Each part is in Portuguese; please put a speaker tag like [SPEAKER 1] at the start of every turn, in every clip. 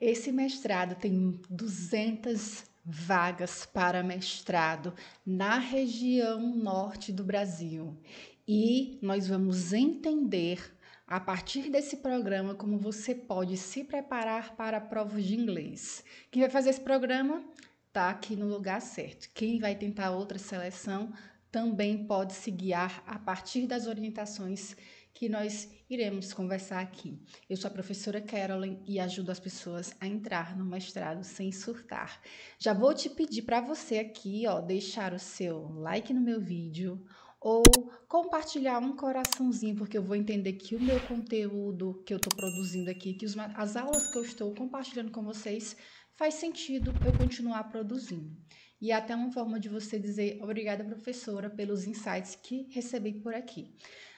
[SPEAKER 1] Esse mestrado tem 200 vagas para mestrado na região norte do Brasil. E nós vamos entender, a partir desse programa, como você pode se preparar para a prova de inglês. Quem vai fazer esse programa está aqui no lugar certo. Quem vai tentar outra seleção também pode se guiar a partir das orientações que nós iremos conversar aqui. Eu sou a professora Carolyn e ajudo as pessoas a entrar no mestrado sem surtar. Já vou te pedir para você aqui, ó, deixar o seu like no meu vídeo ou compartilhar um coraçãozinho, porque eu vou entender que o meu conteúdo que eu estou produzindo aqui, que as aulas que eu estou compartilhando com vocês, faz sentido eu continuar produzindo. E é até uma forma de você dizer obrigada, professora, pelos insights que recebi por aqui.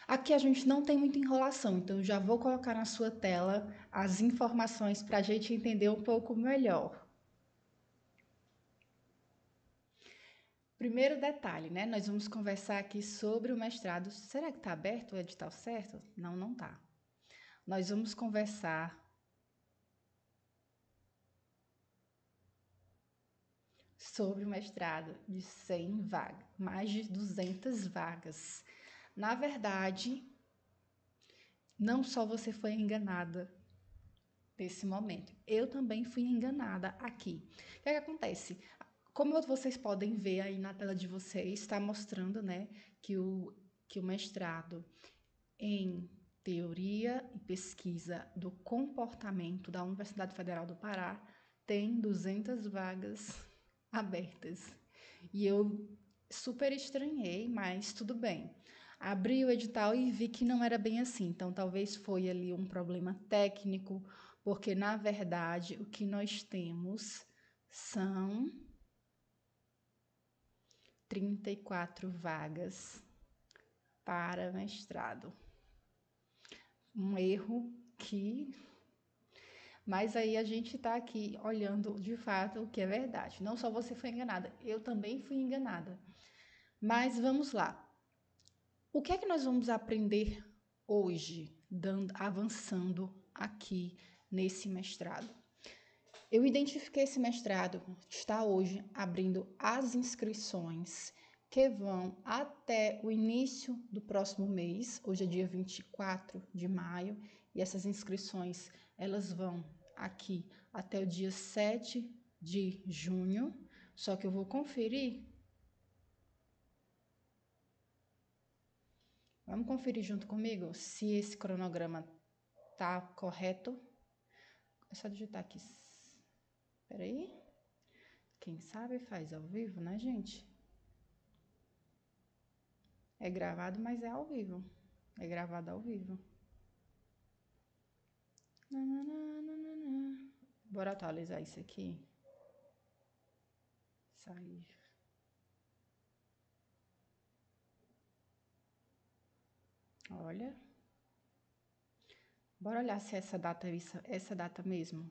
[SPEAKER 1] Aqui a gente não tem muita enrolação, então eu já vou colocar na sua tela as informações para a gente entender um pouco melhor. Primeiro detalhe, né? Nós vamos conversar aqui sobre o mestrado. Será que está aberto o edital certo? Não, não está. Nós vamos conversar sobre o mestrado de 100 vagas, mais de 200 vagas. Na verdade, não só você foi enganada nesse momento, eu também fui enganada aqui. O que é que acontece? Como vocês podem ver aí na tela de vocês, está mostrando, né, que o mestrado em Teoria e Pesquisa do Comportamento da Universidade Federal do Pará tem 200 vagas abertas. E eu super estranhei, mas tudo bem. Abri o edital e vi que não era bem assim. Então, talvez foi ali um problema técnico, porque, na verdade, o que nós temos são 34 vagas para mestrado. Um erro que... Mas aí a gente está aqui olhando de fato o que é verdade. Não só você foi enganada, eu também fui enganada. Mas vamos lá. O que é que nós vamos aprender hoje, avançando aqui nesse mestrado? Eu identifiquei esse mestrado, está hoje abrindo as inscrições que vão até o início do próximo mês, hoje é dia 24 de maio, e essas inscrições elas vão aqui até o dia 7 de junho, só que eu vou conferir. Vamos conferir junto comigo se esse cronograma tá correto. É só digitar aqui. Espera aí. Quem sabe faz ao vivo, né, gente? É gravado, mas é ao vivo. É gravado ao vivo. Bora atualizar isso aqui. Sair. Olha. Bora olhar se essa data mesmo.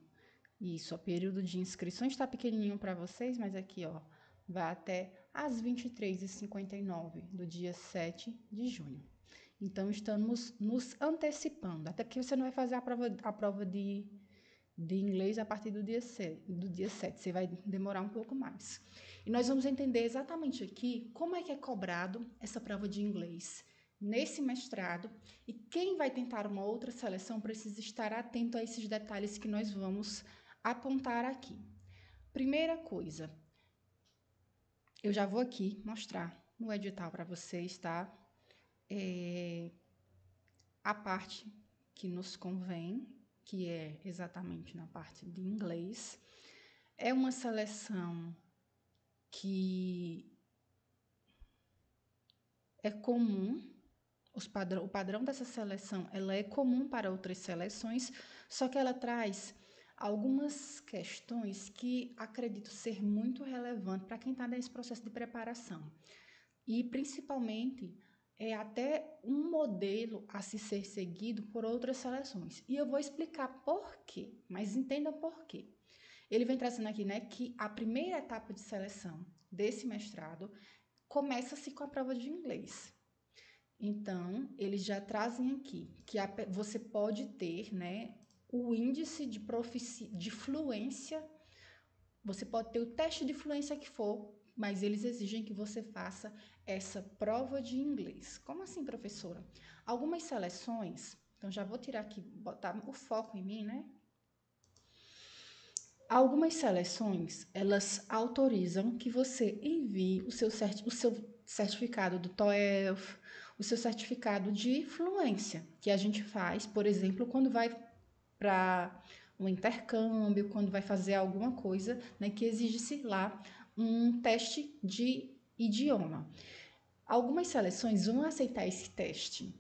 [SPEAKER 1] Isso, o período de inscrições está pequenininho para vocês, mas aqui, ó, vai até às 23h59 do dia 7 de junho. Então, estamos nos antecipando, até porque você não vai fazer a prova de inglês a partir do dia 7, você vai demorar um pouco mais. E nós vamos entender exatamente aqui como é que é cobrado essa prova de inglês nesse mestrado, e quem vai tentar uma outra seleção precisa estar atento a esses detalhes que nós vamos apontar aqui. Primeira coisa, eu já vou aqui mostrar no edital para vocês, tá? A parte que nos convém, que é exatamente na parte de inglês, é uma seleção que é comum, o padrão dessa seleção ela é comum para outras seleções, só que ela traz algumas questões que acredito ser muito relevante para quem está nesse processo de preparação. E, principalmente, é até um modelo a se ser seguido por outras seleções. E eu vou explicar por quê, mas entenda por quê. Ele vem trazendo aqui, né, que a primeira etapa de seleção desse mestrado começa-se com a prova de inglês. Então, eles já trazem aqui que você pode ter, né, o índice de fluência. Você pode ter o teste de fluência que for, mas eles exigem que você faça essa prova de inglês. Como assim, professora? Algumas seleções, então já vou tirar aqui, botar o foco em mim, né? Algumas seleções, elas autorizam que você envie o seu certificado do TOEFL, o seu certificado de fluência, que a gente faz, por exemplo, quando vai para um intercâmbio, quando vai fazer alguma coisa, né, que exige-se lá um teste de idioma. Algumas seleções vão aceitar esse teste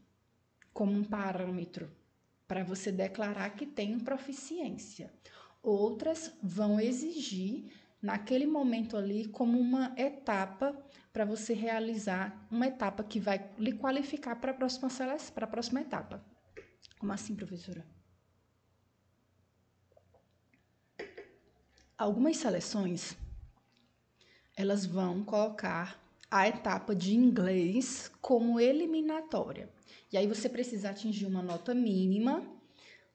[SPEAKER 1] como um parâmetro para você declarar que tem proficiência. Outras vão exigir naquele momento ali como uma etapa para você realizar uma etapa que vai lhe qualificar para a próxima etapa. Como assim, professora? Algumas seleções, elas vão colocar a etapa de inglês como eliminatória. E aí você precisa atingir uma nota mínima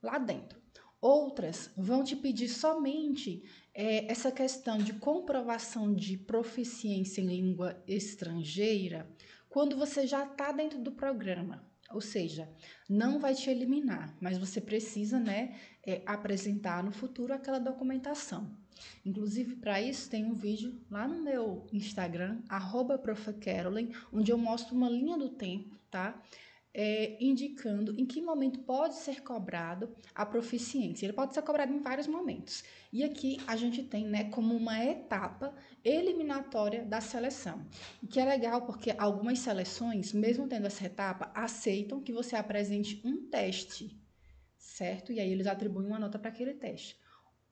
[SPEAKER 1] lá dentro. Outras vão te pedir somente essa questão de comprovação de proficiência em língua estrangeira quando você já está dentro do programa. Ou seja, não vai te eliminar, mas você precisa, né, apresentar no futuro aquela documentação. Inclusive, para isso, tem um vídeo lá no meu Instagram, @profcarolyn, onde eu mostro uma linha do tempo, tá? Indicando em que momento pode ser cobrado a proficiência. Ele pode ser cobrado em vários momentos. E aqui a gente tem, né, como uma etapa eliminatória da seleção. E que é legal porque algumas seleções, mesmo tendo essa etapa, aceitam que você apresente um teste, certo? E aí eles atribuem uma nota para aquele teste.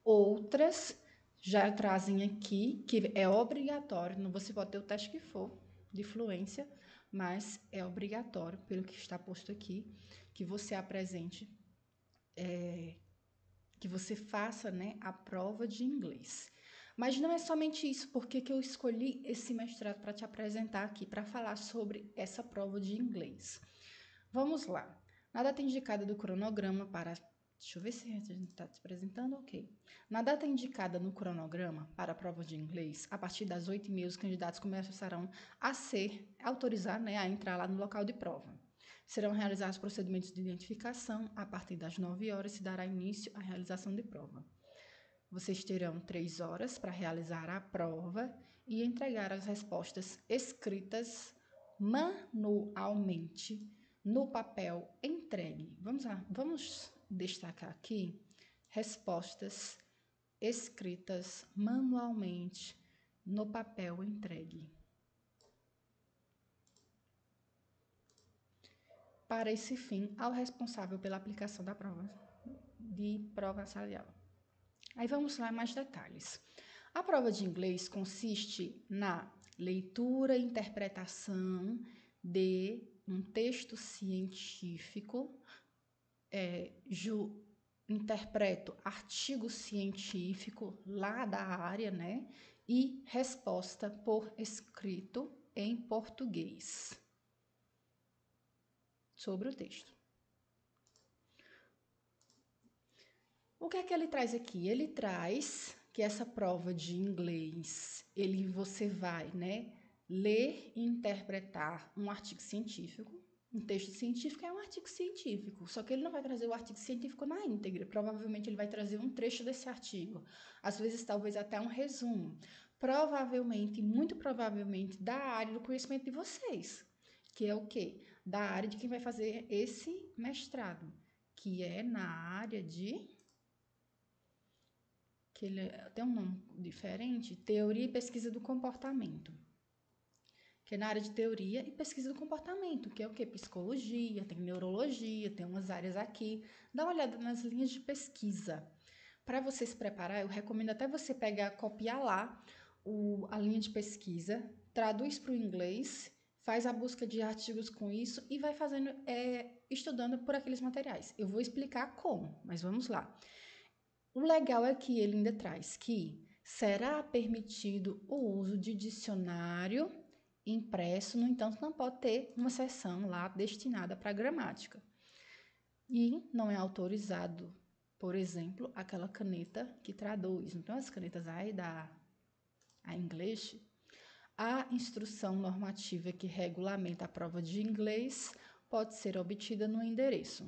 [SPEAKER 1] Outras já trazem aqui que é obrigatório, não você pode ter o teste que for de fluência, mas é obrigatório, pelo que está posto aqui, que você apresente, que você faça, né, a prova de inglês. Mas não é somente isso, porque que eu escolhi esse mestrado para te apresentar aqui, para falar sobre essa prova de inglês. Vamos lá. Na data indicada do cronograma para... Deixa eu ver se a gente está se apresentando, ok. Na data indicada no cronograma para a prova de inglês, a partir das 8h30, os candidatos começarão autorizar, né, a entrar lá no local de prova. Serão realizados procedimentos de identificação. A partir das 9h se dará início à realização de prova. Vocês terão 3 horas para realizar a prova e entregar as respostas escritas manualmente no papel entregue. Vamos lá, vamos destacar aqui respostas escritas manualmente no papel entregue. Para esse fim, ao responsável pela aplicação da prova salarial. Aí vamos lá mais detalhes. A prova de inglês consiste na leitura e interpretação de um texto científico, interpreto artigo científico lá da área, né? E resposta por escrito em português sobre o texto. O que é que ele traz aqui? Ele traz que essa prova de inglês, você vai, né, ler e interpretar um artigo científico. Um texto científico é um artigo científico, só que ele não vai trazer o artigo científico na íntegra. Provavelmente ele vai trazer um trecho desse artigo, às vezes talvez até um resumo. Provavelmente, muito provavelmente, da área do conhecimento de vocês, que é o quê? Da área de quem vai fazer esse mestrado, que é na área de... que ele tem um nome diferente, Teoria e Pesquisa do Comportamento, que é na área de teoria e pesquisa do comportamento, que é o quê? Psicologia, tem neurologia, tem umas áreas aqui. Dá uma olhada nas linhas de pesquisa. Para você se preparar, eu recomendo até você pegar, copiar lá a linha de pesquisa, traduz para o inglês, faz a busca de artigos com isso e vai fazendo, estudando por aqueles materiais. Eu vou explicar como, mas vamos lá. O legal é que ele ainda traz que será permitido o uso de dicionário impresso, no entanto, não pode ter uma seção lá destinada para gramática. E não é autorizado Por exemplo, aquela caneta que traduz. Então, as canetas aí da inglês, a instrução normativa que regulamenta a prova de inglês pode ser obtida no endereço.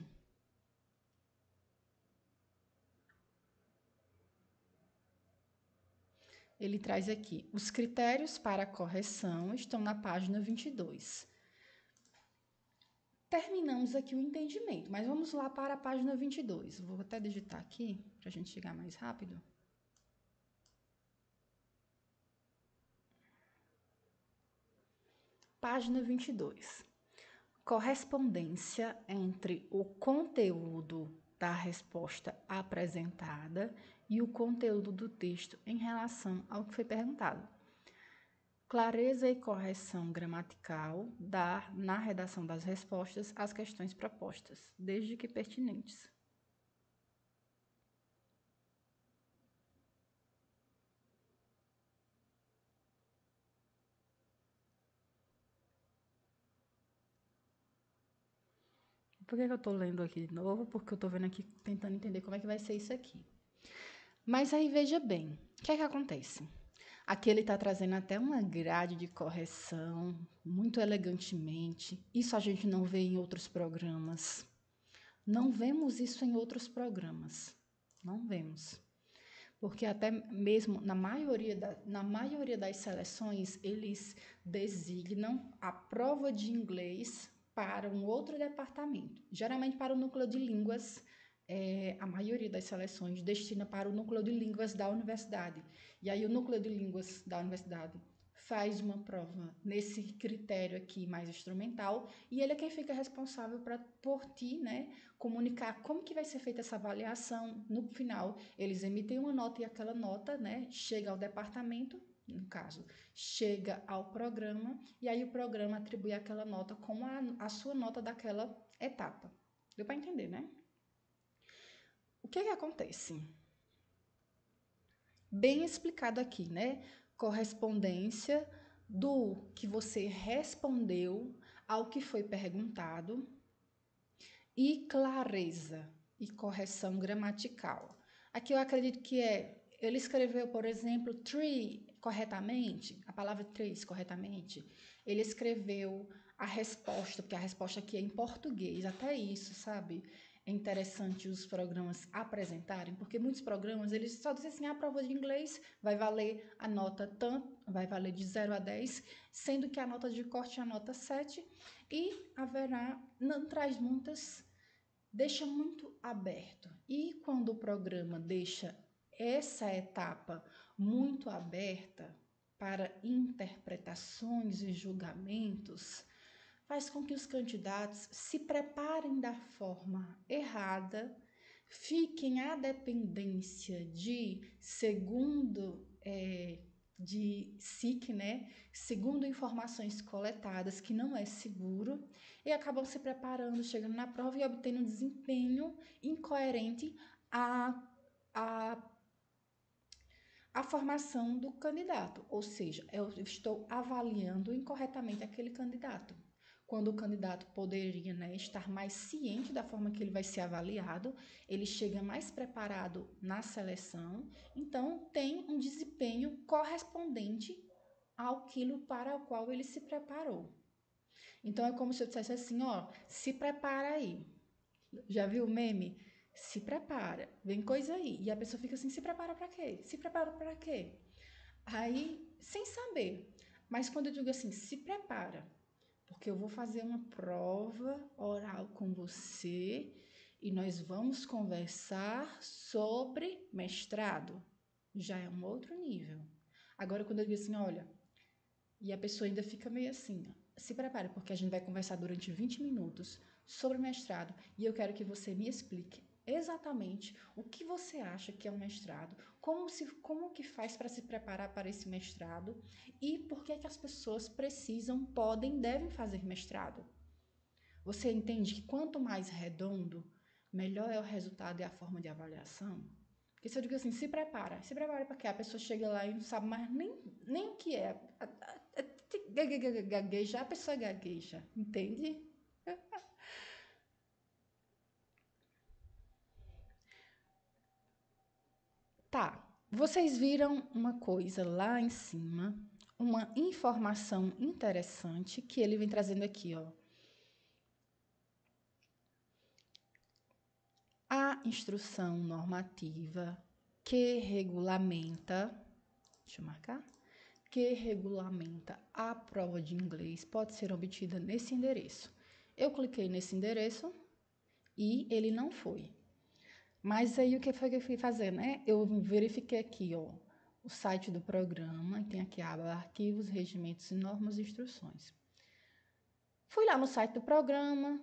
[SPEAKER 1] Ele traz aqui, os critérios para a correção estão na página 22. Terminamos aqui o entendimento, mas vamos lá para a página 22. Vou até digitar aqui, para a gente chegar mais rápido. Página 22. Correspondência entre o conteúdo da resposta apresentada e o conteúdo do texto em relação ao que foi perguntado. Clareza e correção gramatical na redação das respostas às questões propostas, desde que pertinentes. Por que eu estou lendo aqui de novo? Porque eu estou vendo aqui, tentando entender como é que vai ser isso aqui. Mas aí, veja bem, o que é que acontece? Aqui ele está trazendo até uma grade de correção, muito elegantemente. Isso a gente não vê em outros programas. Não vemos isso em outros programas. Não vemos. Porque até mesmo na maioria das seleções, eles designam a prova de inglês para um outro departamento. Geralmente para o núcleo de línguas, a maioria das seleções destina para o núcleo de línguas da universidade. E aí o núcleo de línguas da universidade faz uma prova nesse critério aqui mais instrumental e ele é quem fica responsável por ti, né, comunicar como que vai ser feita essa avaliação. No final, eles emitem uma nota e aquela nota, né, chega ao departamento, no caso, chega ao programa e aí o programa atribui aquela nota como a sua nota daquela etapa. Deu para entender, né? O que acontece? Bem explicado aqui, né? Correspondência do que você respondeu ao que foi perguntado e clareza e correção gramatical. Aqui eu acredito que ele escreveu, por exemplo, tree corretamente, a palavra trees corretamente. Ele escreveu a resposta, porque a resposta aqui é em português, até isso, sabe? É interessante os programas apresentarem, porque muitos programas, eles só dizem assim, a prova de inglês vai valer a nota tanto, vai valer de 0 a 10, sendo que a nota de corte é a nota 7, e haverá, não traz muitas, deixa muito aberto. E quando o programa deixa essa etapa muito aberta para interpretações e julgamentos, faz com que os candidatos se preparem da forma errada, fiquem à dependência de SIC, né? Segundo informações coletadas, que não é seguro, e acabam se preparando, chegando na prova e obtendo um desempenho incoerente à formação do candidato, ou seja, eu estou avaliando incorretamente aquele candidato. Quando o candidato poderia, né, estar mais ciente da forma que ele vai ser avaliado, ele chega mais preparado na seleção, então tem um desempenho correspondente àquilo para o qual ele se preparou. Então é como se eu dissesse assim, ó, se prepara aí. Já viu o meme? Se prepara, vem coisa aí. E a pessoa fica assim, se prepara para quê? Se prepara para quê? Aí, sem saber. Mas quando eu digo assim, se prepara, porque eu vou fazer uma prova oral com você e nós vamos conversar sobre mestrado. Já é um outro nível. Agora, quando eu digo assim, olha, e a pessoa ainda fica meio assim, ó, se prepare, porque a gente vai conversar durante 20 minutos sobre mestrado e eu quero que você me explique exatamente o que você acha que é um mestrado, como que faz para se preparar para esse mestrado e por que as pessoas precisam, podem, devem fazer mestrado. Você entende que quanto mais redondo, melhor é o resultado e a forma de avaliação? Porque se eu digo assim, se prepara para quê? A pessoa chega lá e não sabe mais nem o que é. Gagueja, a pessoa gagueja, entende? Tá, vocês viram uma coisa lá em cima, uma informação interessante que ele vem trazendo aqui, ó. A instrução normativa que regulamenta, deixa eu marcar, que regulamenta a prova de inglês pode ser obtida nesse endereço. Eu cliquei nesse endereço e ele não foi. Mas aí o que foi que eu fui fazer, né? Eu verifiquei aqui, ó, o site do programa, tem aqui a aba arquivos, regimentos, normas e instruções. Fui lá no site do programa,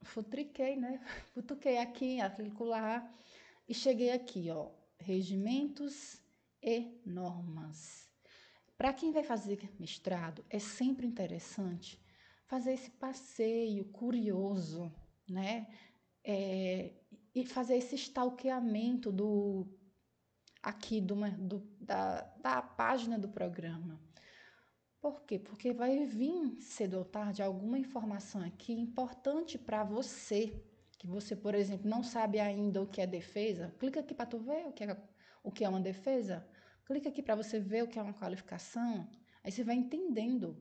[SPEAKER 1] futriquei, né? Futuquei aqui, clico lá e cheguei aqui, ó, regimentos e normas. Para quem vai fazer mestrado, é sempre interessante fazer esse passeio curioso, né? E fazer esse stalkeamento da página do programa. Por quê? Porque vai vir cedo ou tarde alguma informação aqui importante para você, que você, por exemplo, não sabe ainda o que é defesa. Clica aqui para tu ver o que é uma defesa. Clica aqui para você ver o que é uma qualificação. Aí você vai entendendo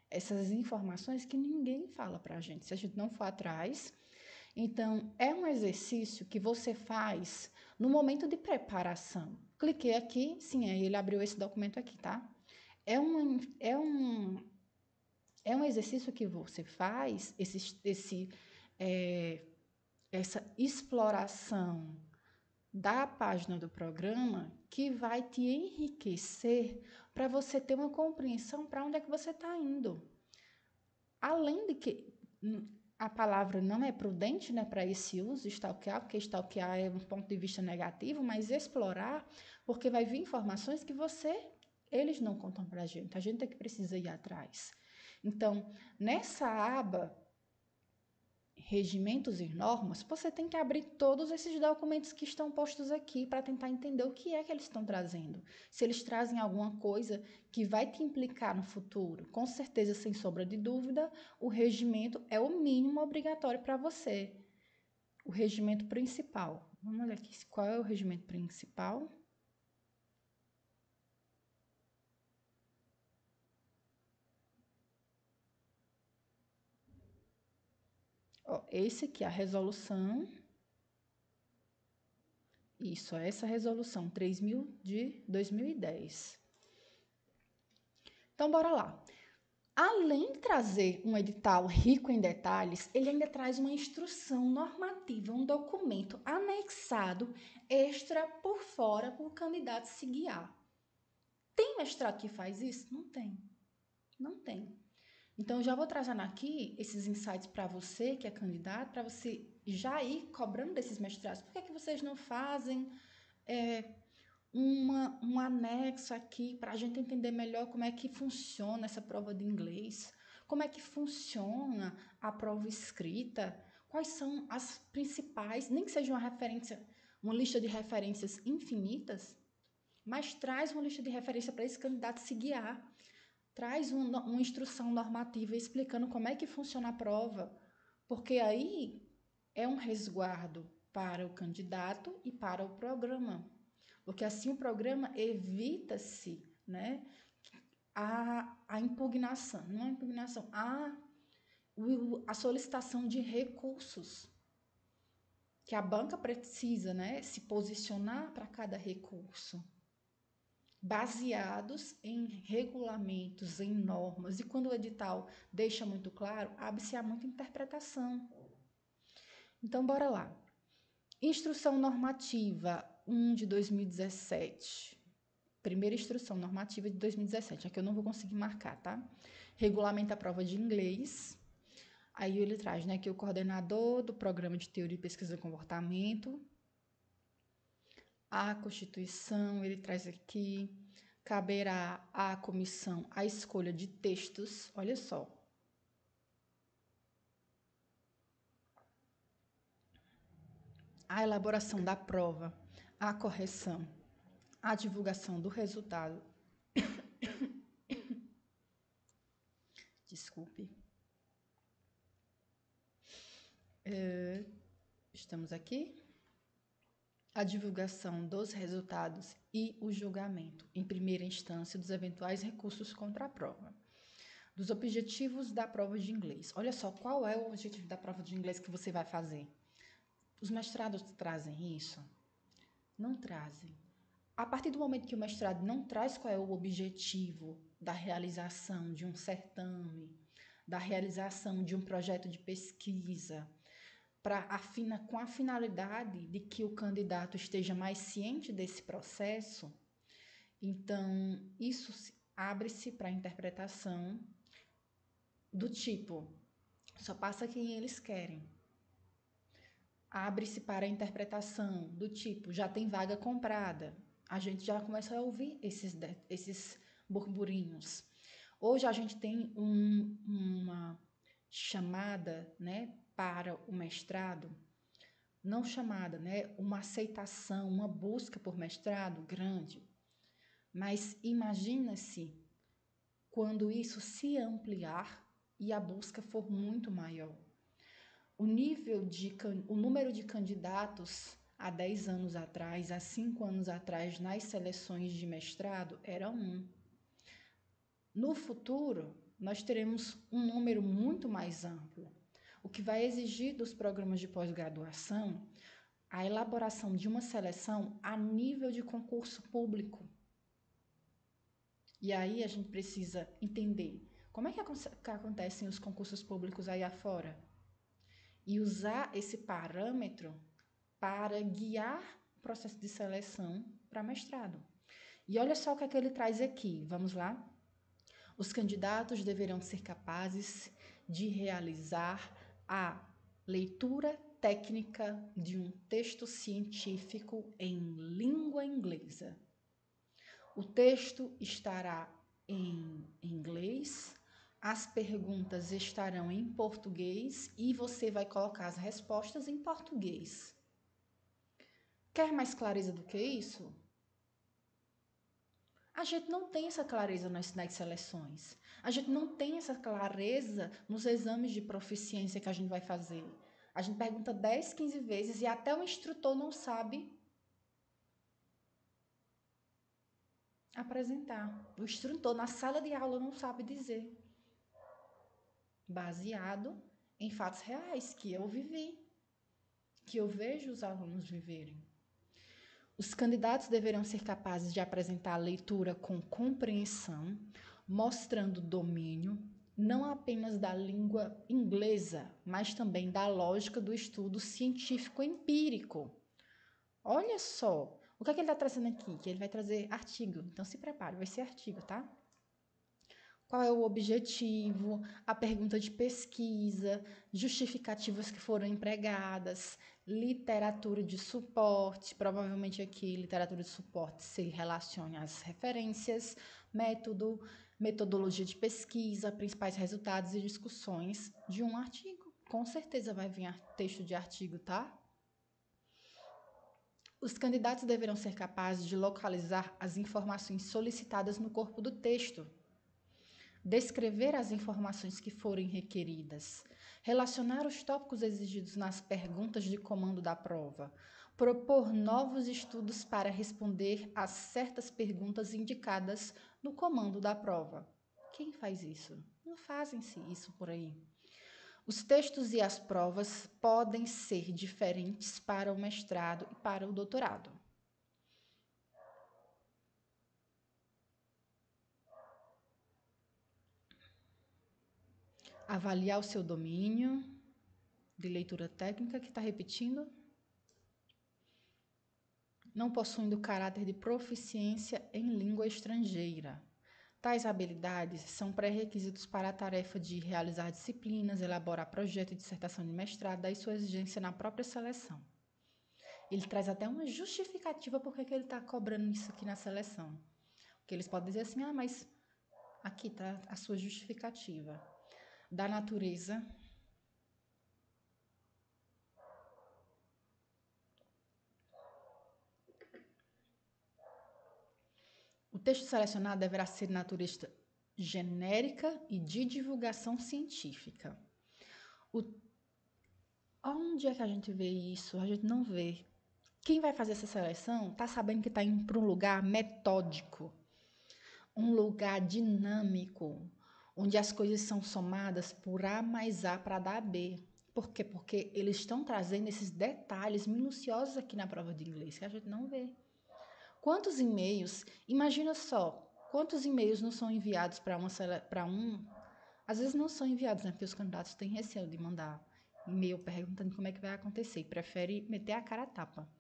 [SPEAKER 1] essas informações que ninguém fala para a gente, se a gente não for atrás. Então, é um exercício que você faz no momento de preparação. Cliquei aqui, sim, aí ele abriu esse documento aqui, tá? É um, é um, é um exercício que você faz, essa exploração da página do programa que vai te enriquecer para você ter uma compreensão para onde é que você está indo. Além de que a palavra não é prudente, né, para esse uso, stalkear, porque stalkear é um ponto de vista negativo, mas explorar, porque vai vir informações que eles não contam para a gente é que precisa ir atrás. Então, nessa aba regimentos e normas, você tem que abrir todos esses documentos que estão postos aqui para tentar entender o que é que eles estão trazendo. Se eles trazem alguma coisa que vai te implicar no futuro, com certeza, sem sombra de dúvida, o regimento é o mínimo obrigatório para você. O regimento principal. Vamos olhar aqui qual é o regimento principal. Ó, esse aqui é a resolução. Isso, essa resolução 3.000 de 2010. Então, bora lá. Além de trazer um edital rico em detalhes, ele ainda traz uma instrução normativa, um documento anexado extra por fora para o candidato se guiar. Tem mestrado que faz isso? Não tem. Não tem. Então, eu já vou trazendo aqui esses insights para você, que é candidato, para você já ir cobrando desses mestrados. Por que é que vocês não fazem um anexo aqui para a gente entender melhor como é que funciona essa prova de inglês, como é que funciona a prova escrita, quais são as principais, nem que seja uma referência, uma lista de referências infinitas, mas traz uma lista de referência para esse candidato se guiar, traz uma instrução normativa explicando como é que funciona a prova, porque aí é um resguardo para o candidato e para o programa. Porque assim o programa evita-se, né, a impugnação, não a impugnação, a solicitação de recursos, que a banca precisa, né, se posicionar para cada recurso, baseados em regulamentos, em normas, e quando o edital deixa muito claro, abre-se a muita interpretação. Então, bora lá. Instrução normativa 1 de 2017. Primeira instrução normativa de 2017, aqui eu não vou conseguir marcar, tá? Regulamenta a prova de inglês. Aí ele traz, né, que o coordenador do programa de teoria e pesquisa do comportamento, a Constituição, ele traz aqui, caberá à comissão a escolha de textos, olha só. A elaboração da prova, a correção, a divulgação do resultado. Desculpe. Estamos aqui. a divulgação dos resultados e o julgamento, em primeira instância, dos eventuais recursos contra a prova. Dos objetivos da prova de inglês. Olha só, qual é o objetivo da prova de inglês que você vai fazer? Os mestrados trazem isso? Não trazem. A partir do momento que o mestrado não traz qual é o objetivo da realização de um certame, da realização de um projeto de pesquisa, com a finalidade de que o candidato esteja mais ciente desse processo, então isso abre-se para a interpretação do tipo, só passa quem eles querem. Abre-se para a interpretação do tipo, já tem vaga comprada. A gente já começa a ouvir esses burburinhos. Hoje a gente tem uma chamada, né, para o mestrado, não chamada, né, uma aceitação, uma busca por mestrado grande. Mas imagina-se quando isso se ampliar e a busca for muito maior. O número de candidatos há 10 anos atrás, há 5 anos atrás, nas seleções de mestrado, era 1. No futuro, nós teremos um número muito mais amplo, o que vai exigir dos programas de pós-graduação a elaboração de uma seleção a nível de concurso público. E aí a gente precisa entender como é que acontecem os concursos públicos aí afora. E usar esse parâmetro para guiar o processo de seleção para mestrado. E olha só o que é que ele traz aqui. Vamos lá? Os candidatos deverão ser capazes de realizar a leitura técnica de um texto científico em língua inglesa. O texto estará em inglês, as perguntas estarão em português e você vai colocar as respostas em português. Quer mais clareza do que isso? A gente não tem essa clareza nas seleções. A gente não tem essa clareza nos exames de proficiência que a gente vai fazer. A gente pergunta 10, 15 vezes e até o instrutor não sabe apresentar. O instrutor na sala de aula não sabe dizer. Baseado em fatos reais que eu vivi, que eu vejo os alunos viverem. Os candidatos deverão ser capazes de apresentar a leitura com compreensão, mostrando domínio não apenas da língua inglesa, mas também da lógica do estudo científico empírico. Olha só, o que é que ele está trazendo aqui? Que ele vai trazer artigo, então se prepare, vai ser artigo, tá? Qual é o objetivo, a pergunta de pesquisa, justificativas que foram empregadas, literatura de suporte, provavelmente aqui literatura de suporte se relaciona às referências, método, metodologia de pesquisa, principais resultados e discussões de um artigo. Com certeza vai vir texto de artigo, tá? Os candidatos deverão ser capazes de localizar as informações solicitadas no corpo do texto, descrever as informações que forem requeridas, relacionar os tópicos exigidos nas perguntas de comando da prova, propor novos estudos para responder a certas perguntas indicadas no comando da prova. Quem faz isso? Não fazem-se isso por aí. Os textos e as provas podem ser diferentes para o mestrado e para o doutorado. Avaliar o seu domínio de leitura técnica, que está repetindo. Não possuindo caráter de proficiência em língua estrangeira. Tais habilidades são pré-requisitos para a tarefa de realizar disciplinas, elaborar projeto e dissertação de mestrado, daí sua exigência na própria seleção. Ele traz até uma justificativa por que ele está cobrando isso aqui na seleção. Porque eles podem dizer assim, mas aqui está a sua justificativa. Da natureza. O texto selecionado deverá ser de natureza genérica e de divulgação científica. Onde é que a gente vê isso? A gente não vê. Quem vai fazer essa seleção está sabendo que está indo para um lugar metódico, um lugar dinâmico, onde as coisas são somadas por A mais A para dar B. Por quê? Porque eles estão trazendo esses detalhes minuciosos aqui na prova de inglês que a gente não vê. Quantos e-mails, imagina só, quantos e-mails não são enviados para um, às vezes não são enviados, né? Porque os candidatos têm receio de mandar e-mail perguntando como é que vai acontecer e prefere meter a cara a tapa.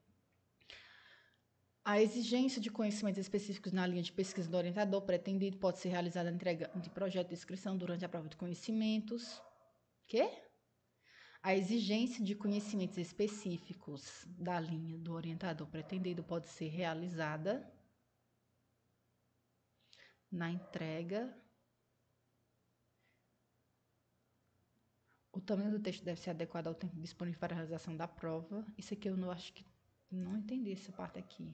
[SPEAKER 1] A exigência de conhecimentos específicos na linha de pesquisa do orientador pretendido pode ser realizada na entrega de projeto de inscrição durante a prova de conhecimentos. Quê? A exigência de conhecimentos específicos da linha do orientador pretendido pode ser realizada na entrega. O tamanho do texto deve ser adequado ao tempo disponível para a realização da prova. Isso aqui eu não acho que não entendi essa parte aqui.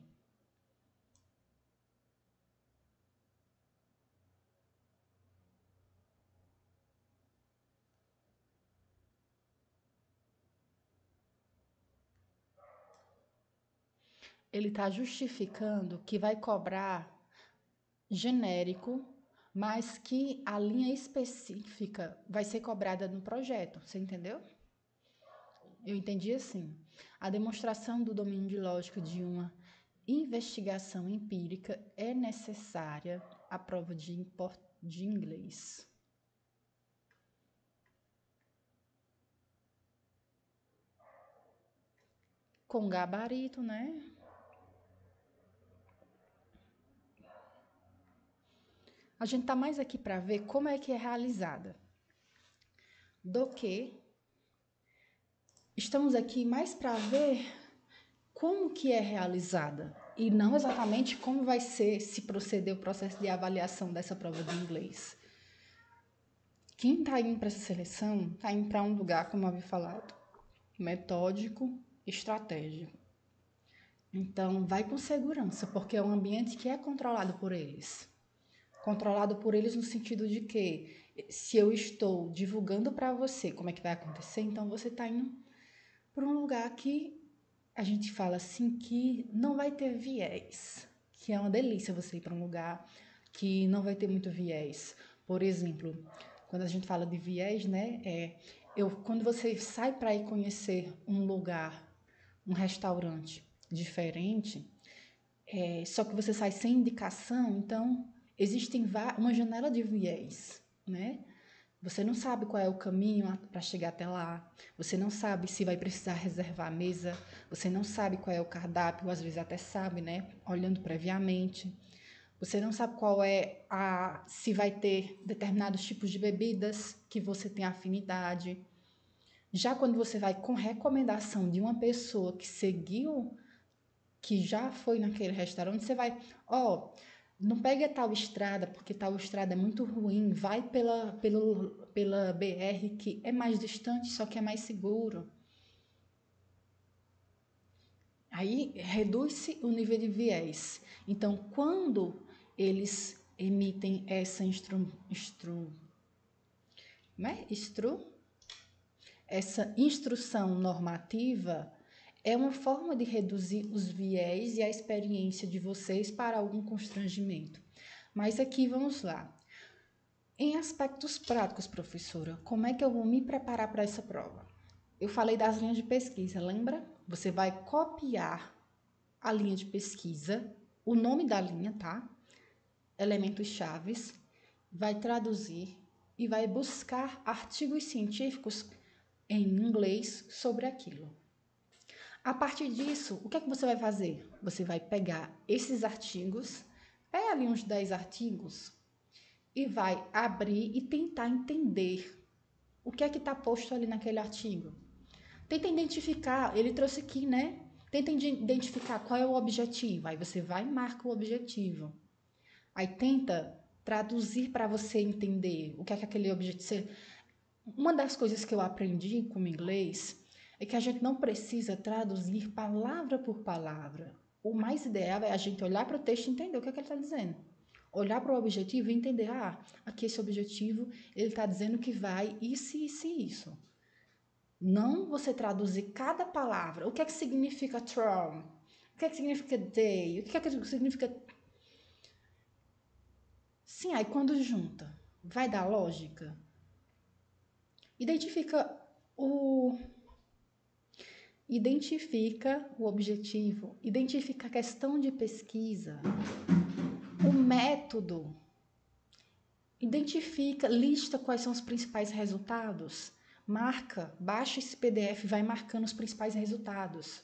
[SPEAKER 1] Ele está justificando que vai cobrar genérico, mas que a linha específica vai ser cobrada no projeto. Você entendeu? Eu entendi assim. A demonstração do domínio de lógica de uma investigação empírica é necessária à prova de inglês. Com gabarito, né? A gente tá mais aqui para ver como é que é realizada do que estamos aqui mais para ver como que é realizada e não exatamente como vai ser se proceder o processo de avaliação dessa prova de inglês. Quem está indo para essa seleção está indo para um lugar, como eu havia falado, metódico, estratégico. Então, vai com segurança, porque é um ambiente que é controlado por eles. Controlado por eles no sentido de que, se eu estou divulgando para você como é que vai acontecer, então você está indo para um lugar que a gente fala assim que não vai ter viés, que é uma delícia você ir para um lugar que não vai ter muito viés. Por exemplo, quando a gente fala de viés, né, quando você sai para ir conhecer um lugar, um restaurante diferente, só que você sai sem indicação, então existem uma janela de viés, né? Você não sabe qual é o caminho para chegar até lá, você não sabe se vai precisar reservar a mesa, você não sabe qual é o cardápio, às vezes até sabe, né? Olhando previamente. Você não sabe se vai ter determinados tipos de bebidas que você tem afinidade. Já quando você vai com recomendação de uma pessoa que seguiu, que já foi naquele restaurante, você vai, não pega tal estrada, porque tal estrada é muito ruim, vai pela BR, que é mais distante, só que é mais seguro. Aí reduz-se o nível de viés. Então, quando eles emitem essa essa instrução normativa, é uma forma de reduzir os viés e a experiência de vocês para algum constrangimento. Mas aqui vamos lá. Em aspectos práticos, professora, como é que eu vou me preparar para essa prova? Eu falei das linhas de pesquisa, lembra? Você vai copiar a linha de pesquisa, o nome da linha, tá? Elementos chaves, vai traduzir e vai buscar artigos científicos em inglês sobre aquilo. A partir disso, o que é que você vai fazer? Você vai pegar esses artigos, pega ali uns 10 artigos e vai abrir e tentar entender o que é que está posto ali naquele artigo. Tenta identificar, ele trouxe aqui, né? Tenta identificar qual é o objetivo. Aí você vai e marca o objetivo. Aí tenta traduzir para você entender o que é que aquele objetivo... Uma das coisas que eu aprendi com o inglês é que a gente não precisa traduzir palavra por palavra. O mais ideal é a gente olhar para o texto e entender o que é que ele está dizendo. Olhar para o objetivo e entender, aqui esse objetivo, ele está dizendo que vai isso, isso e isso. Não você traduzir cada palavra. O que é que significa Trump? O que é que significa day? O que é que significa... Sim, aí quando junta, vai dar lógica? Identifica o... Identifica o objetivo, identifica a questão de pesquisa, o método, identifica, lista quais são os principais resultados, marca, baixa esse PDF, vai marcando os principais resultados.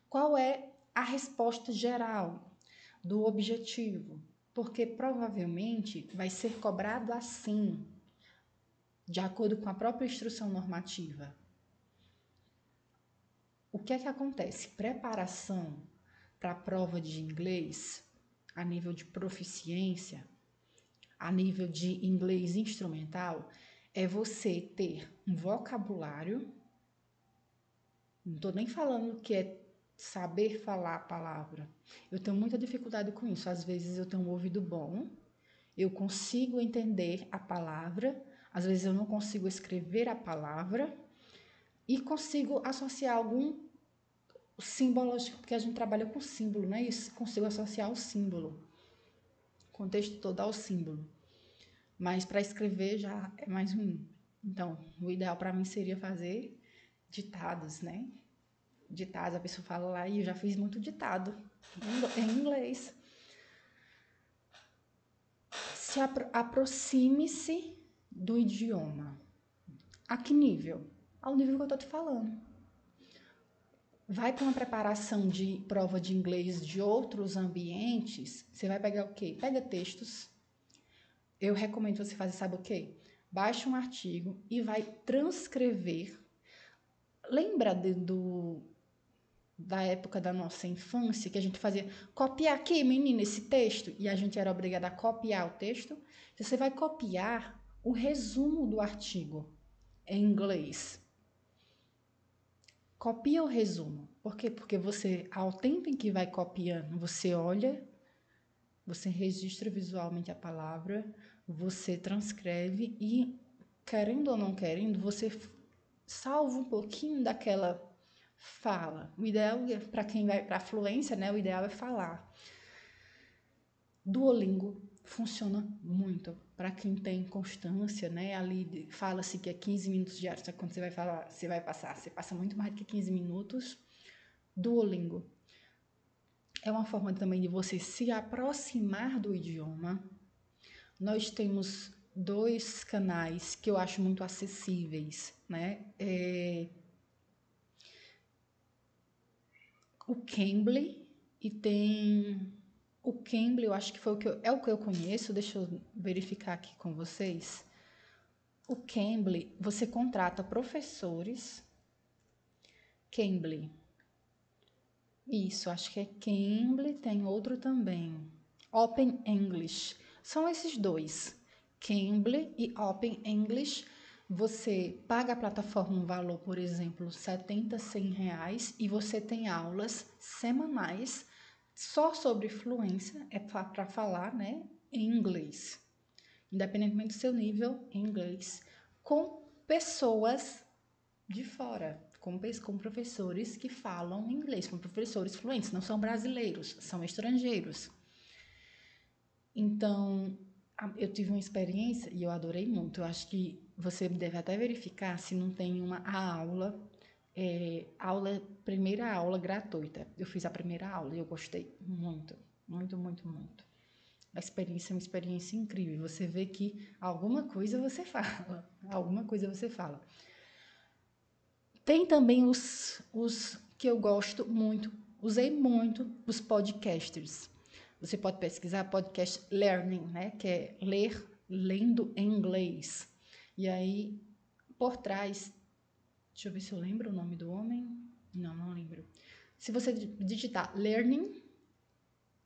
[SPEAKER 1] Qual é a resposta geral do objetivo? Porque provavelmente vai ser cobrado assim, de acordo com a própria instrução normativa. O que é que acontece? Preparação para a prova de inglês, a nível de proficiência, a nível de inglês instrumental, é você ter um vocabulário, não estou nem falando que é saber falar a palavra. Eu tenho muita dificuldade com isso. Às vezes eu tenho um ouvido bom, eu consigo entender a palavra, às vezes eu não consigo escrever a palavra e consigo associar algum símbolo, porque a gente trabalha com símbolo, né? Isso, consigo associar o símbolo, o contexto todo ao símbolo. Mas para escrever já é mais ruim. Então, o ideal para mim seria fazer ditados, né? Ditados, a pessoa fala lá, e eu já fiz muito ditado em inglês. Aproxime-se do idioma. A que nível? Ao nível que eu tô te falando. Vai para uma preparação de prova de inglês de outros ambientes, você vai pegar o quê? Pega textos. Eu recomendo você fazer, sabe o quê? Baixa um artigo e vai transcrever. Lembra da época da nossa infância, que a gente fazia, copiar aqui, menina, esse texto, e a gente era obrigada a copiar o texto? Você vai copiar o resumo do artigo em inglês. Copia o resumo. Por quê? Porque você, ao tempo em que vai copiando, você olha, você registra visualmente a palavra, você transcreve e, querendo ou não querendo, você salva um pouquinho daquela fala. O ideal, para quem vai para a fluência, né? O ideal é falar. Duolingo funciona muito para quem tem constância, né? Ali fala-se que é 15 minutos diários, só que quando você vai falar, você passa muito mais do que 15 minutos. Duolingo é uma forma também de você se aproximar do idioma. Nós temos 2 canais que eu acho muito acessíveis, né? O Cambly e tem o Cambly, eu acho que foi é o que eu conheço, deixa eu verificar aqui com vocês. O Cambly, você contrata professores. Cambly. Isso, acho que é Cambly, tem outro também. Open English. São esses 2. Cambly e Open English. Você paga a plataforma um valor, por exemplo, 70, 100 reais e você tem aulas semanais só sobre fluência, é para falar, né, em inglês, independentemente do seu nível em inglês, com pessoas de fora, com professores que falam inglês, com professores fluentes, não são brasileiros, são estrangeiros. Então, eu tive uma experiência e eu adorei muito. Eu acho que você deve até verificar se não tem uma primeira aula gratuita. Eu fiz a primeira aula e eu gostei muito, muito, muito, muito. A experiência é uma experiência incrível. Você vê que alguma coisa você fala, alguma coisa você fala. Tem também os que eu gosto muito, usei muito, os podcasters. Você pode pesquisar podcast learning, né? Que é ler lendo em inglês. E aí, por trás, deixa eu ver se eu lembro o nome do homem. Não lembro. Se você digitar learning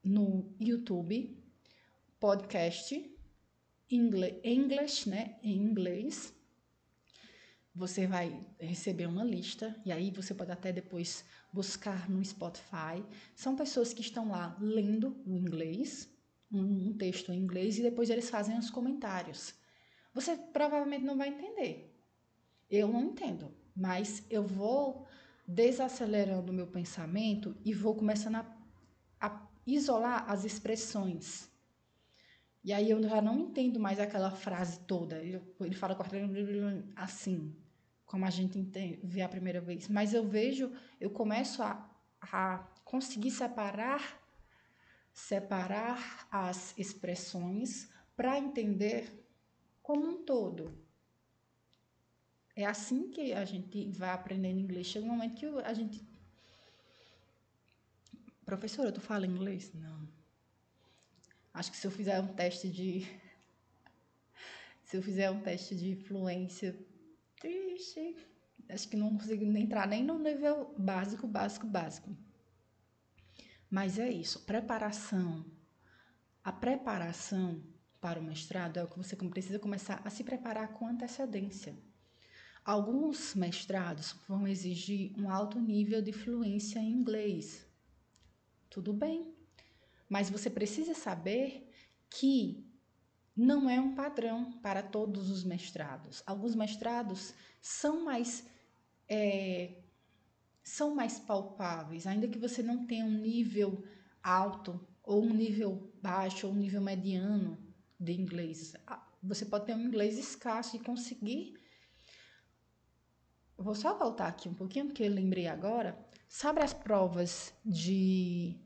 [SPEAKER 1] no YouTube, podcast, English, né? Em inglês, você vai receber uma lista e aí você pode até depois buscar no Spotify. São pessoas que estão lá lendo o inglês, um texto em inglês, e depois eles fazem os comentários. Você provavelmente não vai entender. Eu não entendo, mas eu vou desacelerando o meu pensamento e vou começando a isolar as expressões. E aí eu já não entendo mais aquela frase toda. Ele fala assim, como a gente vê a primeira vez. Mas eu começo a conseguir separar as expressões para entender como um todo. É assim que a gente vai aprendendo inglês. Chega um momento que a gente... Professora, tu fala inglês? Não. Acho que se eu fizer um teste de... Se eu fizer um teste de fluência... Triste. Acho que não consigo entrar nem no nível básico. Mas é isso. Preparação. A preparação para o mestrado é o que você precisa começar a se preparar com antecedência. Alguns mestrados vão exigir um alto nível de fluência em inglês. Tudo bem, mas você precisa saber que não é um padrão para todos os mestrados. Alguns mestrados são mais palpáveis, ainda que você não tenha um nível alto, ou um nível baixo, ou um nível mediano de inglês. Você pode ter um inglês escasso e conseguir... Vou só voltar aqui um pouquinho, porque eu lembrei agora. Sabe as provas de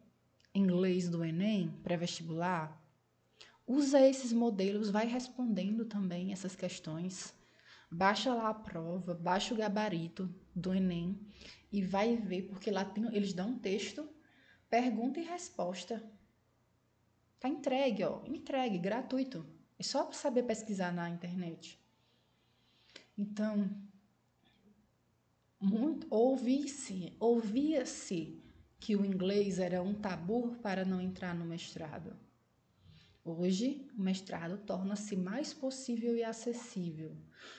[SPEAKER 1] inglês do Enem, pré-vestibular? Usa esses modelos, vai respondendo também essas questões. Baixa lá a prova, baixa o gabarito do Enem e vai ver, porque lá eles dão um texto, pergunta e resposta. Tá entregue, ó, entregue, gratuito. É só saber pesquisar na internet. Então, ouvia-se que o inglês era um tabu para não entrar no mestrado. Hoje, o mestrado torna-se mais possível e acessível.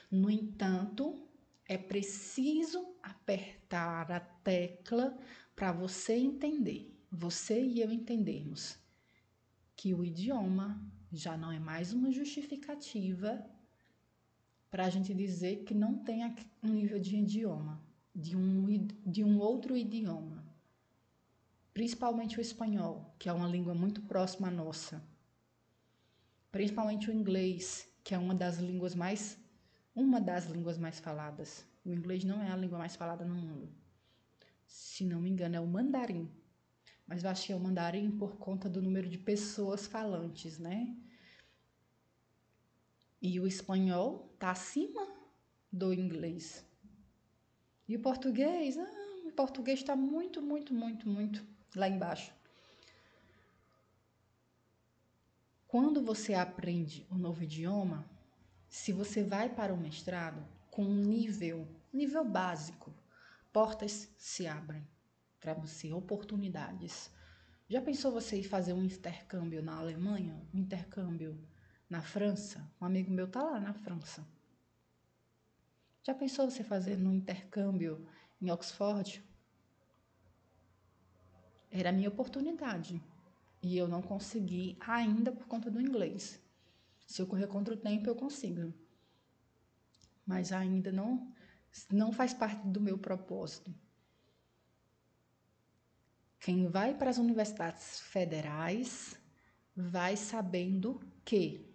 [SPEAKER 1] No entanto, é preciso apertar a tecla para você entender, você e eu entendermos, que o idioma já não é mais uma justificativa para a gente dizer que não tem um nível de idioma, de um outro idioma. Principalmente o espanhol, que é uma língua muito próxima à nossa. Principalmente o inglês, que é uma das línguas mais faladas. O inglês não é a língua mais falada no mundo. Se não me engano, é o mandarim. Mas eu acho que é o mandarim por conta do número de pessoas falantes, né? E o espanhol está acima do inglês. E o português? O português está muito lá embaixo. Quando você aprende um novo idioma, se você vai para o mestrado com um nível básico, portas se abrem para você, oportunidades. Já pensou você ir fazer um intercâmbio na Alemanha, um intercâmbio na França? Um amigo meu tá lá na França. Já pensou você fazer um intercâmbio em Oxford? Era a minha oportunidade e eu não consegui ainda por conta do inglês. Se eu correr contra o tempo, eu consigo. Mas ainda não faz parte do meu propósito. Quem vai para as universidades federais vai sabendo que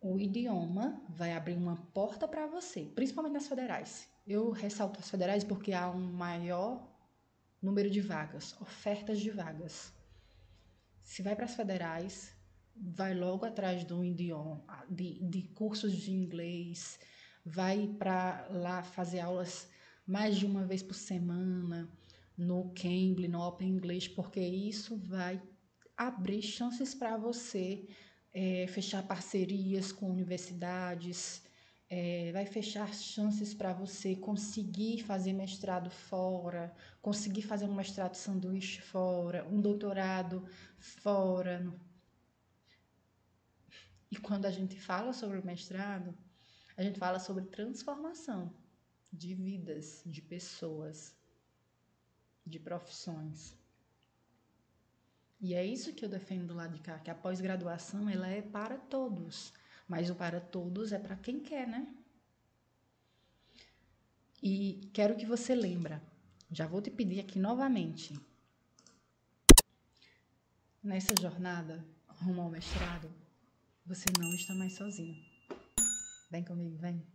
[SPEAKER 1] o idioma vai abrir uma porta para você, principalmente nas federais. Eu ressalto as federais porque há um maior número de vagas, ofertas de vagas. Se vai para as federais, vai logo atrás do idioma, de cursos de inglês, vai para lá fazer aulas mais de uma vez por semana, no Cambly, no Open English, porque isso vai abrir chances para você fechar parcerias com universidades, vai fechar chances para você conseguir fazer mestrado fora, conseguir fazer um mestrado sanduíche fora, um doutorado fora. E quando a gente fala sobre o mestrado, a gente fala sobre transformação de vidas, de pessoas, de profissões. E é isso que eu defendo do lado de cá, que a pós-graduação ela é para todos, mas o para todos é para quem quer, né? E quero que você lembra, já vou te pedir aqui novamente, nessa jornada rumo ao mestrado, você não está mais sozinho. Vem comigo, vem.